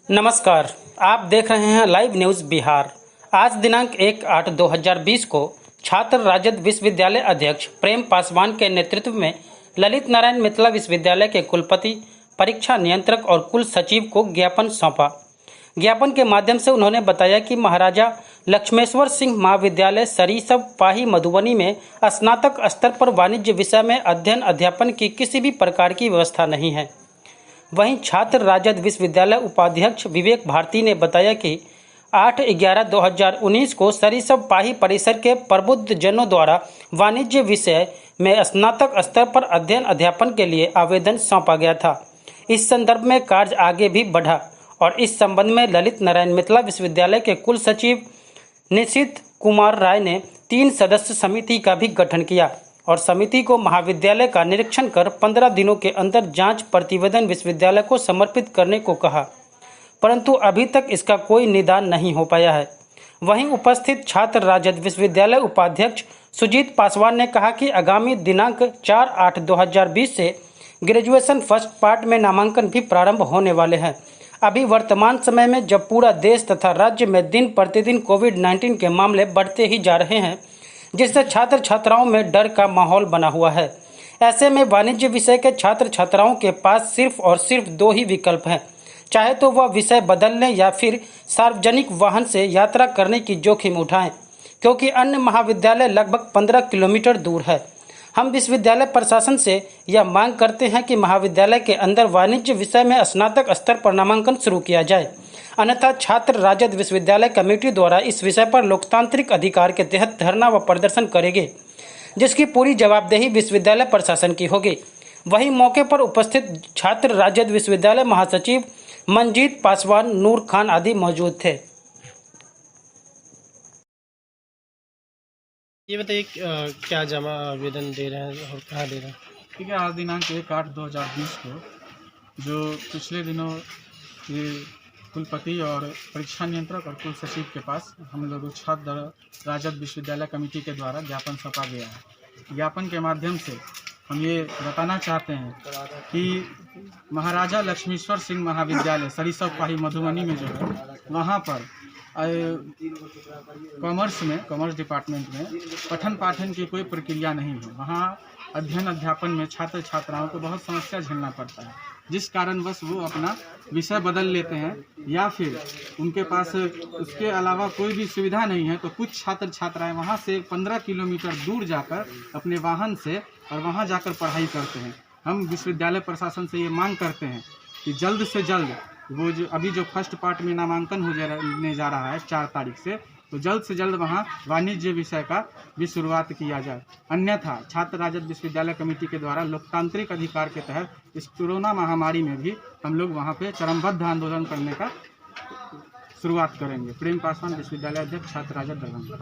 नमस्कार, आप देख रहे हैं लाइव न्यूज़ बिहार। आज दिनांक 1/8/2020 को छात्र राजद विश्वविद्यालय अध्यक्ष प्रेम पासवान के नेतृत्व में ललित नारायण मिथिला विश्वविद्यालय के कुलपति, परीक्षा नियंत्रक और कुल सचिव को ज्ञापन सौंपा। ज्ञापन के माध्यम से उन्होंने बताया कि महाराजा लक्ष्मेश्वर सिंह महाविद्यालय सरीसब पाही मधुबनी में स्नातक स्तर पर वाणिज्य विषय में अध्ययन अध्यापन की किसी भी प्रकार की व्यवस्था नहीं है। वहीं छात्र राजद विश्वविद्यालय उपाध्यक्ष विवेक भारती ने बताया कि 8/11/2019 को सरीसब पाही परिसर के प्रबुद्ध जनों द्वारा वाणिज्य विषय में स्नातक स्तर पर अध्ययन अध्यापन के लिए आवेदन सौंपा गया था। इस संदर्भ में कार्य आगे भी बढ़ा और इस संबंध में ललित नारायण मिथिला विश्वविद्यालय के कुल सचिव निशित कुमार राय ने 3 सदस्य समिति का भी गठन किया और समिति को महाविद्यालय का निरीक्षण कर 15 दिनों के अंदर जांच प्रतिवेदन विश्वविद्यालय को समर्पित करने को कहा, परंतु अभी तक इसका कोई निदान नहीं हो पाया है। वहीं उपस्थित छात्र राजद विश्वविद्यालय उपाध्यक्ष सुजीत पासवान ने कहा कि आगामी दिनांक 4/8/2020 से ग्रेजुएशन फर्स्ट पार्ट में नामांकन भी प्रारंभ होने वाले हैं। अभी वर्तमान समय में जब पूरा देश तथा राज्य में दिन प्रतिदिन कोविड-19 के मामले बढ़ते ही जा रहे हैं, जिससे छात्र छात्राओं में डर का माहौल बना हुआ है। ऐसे में वाणिज्य विषय के छात्र छात्राओं के पास सिर्फ और सिर्फ 2 ही विकल्प हैं, चाहे तो वह विषय बदल लें या फिर सार्वजनिक वाहन से यात्रा करने की जोखिम उठाएं, क्योंकि अन्य महाविद्यालय लगभग 15 किलोमीटर दूर है। हम विश्वविद्यालय प्रशासन से यह मांग करते हैं कि महाविद्यालय के अंदर वाणिज्य विषय में स्नातक स्तर पर नामांकन शुरू किया जाए, अन्यथा छात्र राजद विश्वविद्यालय कमेटी द्वारा इस विषय पर लोकतांत्रिक अधिकार के तहत धरना व प्रदर्शन करेंगे, जिसकी पूरी जवाबदेही विश्वविद्यालय प्रशासन की होगी। वहीं मौके पर उपस्थित छात्र राजद विश्वविद्यालय महासचिव मंजीत पासवान, नूर खान आदि मौजूद थे। ये बताइए क्या जमा आवेदन दे रहे हैं और कहाँ दे रहे हैं? ठीक है, आज दिनांक 1/8/2020 को जो पिछले दिनों ये कुलपति और परीक्षा नियंत्रक और कुल सचिव के पास हम लोग छात्र राजद विश्वविद्यालय कमेटी के द्वारा ज्ञापन सौंपा गया है। ज्ञापन के माध्यम से हम ये बताना चाहते हैं कि महाराजा लक्ष्मेश्वर सिंह महाविद्यालय सरीसब पाही मधुबनी में जो है, वहाँ पर कॉमर्स डिपार्टमेंट में पठन पाठन की कोई प्रक्रिया नहीं है। वहाँ अध्ययन अध्यापन में छात्र छात्राओं को बहुत समस्या झेलना पड़ता है, जिस कारणवश वो अपना विषय बदल लेते हैं या फिर उनके पास उसके अलावा कोई भी सुविधा नहीं है, तो कुछ छात्र छात्राएं वहाँ से 15 किलोमीटर दूर जाकर अपने वाहन से और वहाँ जाकर पढ़ाई करते हैं। हम विश्वविद्यालय प्रशासन से ये मांग करते हैं कि जल्द से जल्द वो जो अभी जो फर्स्ट पार्ट में नामांकन होने जा रहा है 4 तारीख से जल्द वहाँ वाणिज्य विषय का भी शुरुआत किया जाए। अन्यथा छात्र राजद विश्वविद्यालय कमेटी के द्वारा लोकतांत्रिक अधिकार के तहत इस कोरोना महामारी में भी हम लोग वहाँ पे चरमबद्ध आंदोलन करने का शुरुआत करेंगे। प्रेम पासवान, विश्वविद्यालय अध्यक्ष, छात्र राजद दरभंगा।